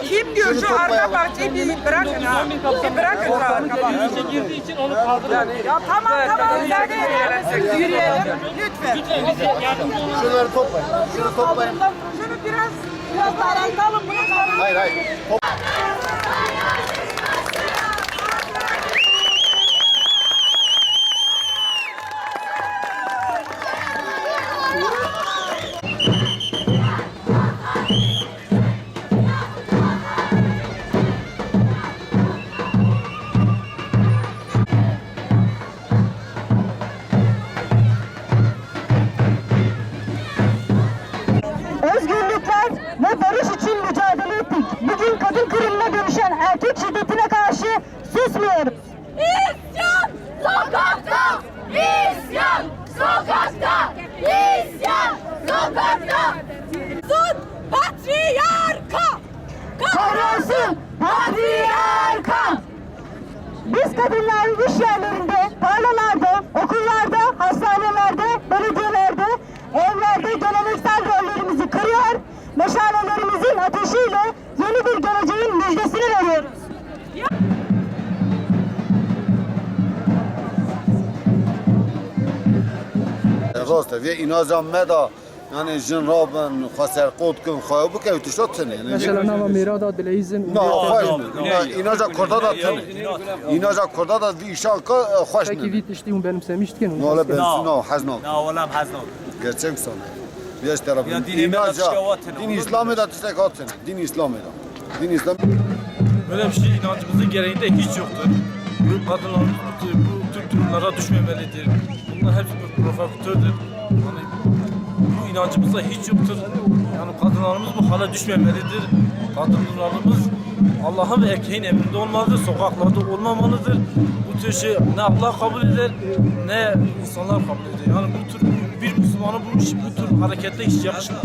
Kim diyor şu arka bahçeyi bir bırakın ha. Bir bırakın şu arka bahçeyi. Girdiği için onu kaldırın. Ya tamam müsaade edelim. Yürüyelim. Lütfen. Şunları toplayın. Şunu toplayın. Şunu biraz daraltalım. Hayır. Özgürlükler ve barış için mücadele ettik. Bugün kadın kırımına dönüşen erkek şiddetine karşı susmuyoruz. İsyan sokakta! İsyan sokakta! İsyan sokakta! Sun patriarka! Kahrolsun patriarka! Biz kadınlar iş yerlerinde, tarlalarda, okullarda, hastanelerde, belediyelerde, evlerde geleneksel rollerimizi kırıyor, meşalelerimizin ateşiyle yeni bir geleceğin müjdesini veriyoruz. راسته و اینا جام مدا یعنی جن رابن خسر قود کن خواهو که اوتشت تنه مثلا نوا میرادا دلیزن نه خوش اینا جا کرده دا تنه اینا جا کرده دا ایشان که خوش Peki نمی vit iştiğim benim semiştken نه ولی بنزین نه حزنه نه ولم حزنم gerçek sana بیاش طرف Ya din اینا emedat جا şikayetine. din İslam'ı da tiştek tene din İslam'ı da din İslam Böyle bir şey inancımızın gereğinde hiç yoktur. Bu kadınlarımız bu tür durumlara düşmemelidir. Bunlar hepsi bir provokatördür. Yani bu inancımızda hiç yoktur. Yani kadınlarımız bu hale düşmemelidir. Kadınlarımız Allah'ın ve erkeğin emrinde olmalıdır. Sokaklarda olmamalıdır. Bu tür şey ne Allah kabul eder ne insanlar kabul eder. Yani bu tür bir Müslümanı bu tür hareketle hiç yakışmaz.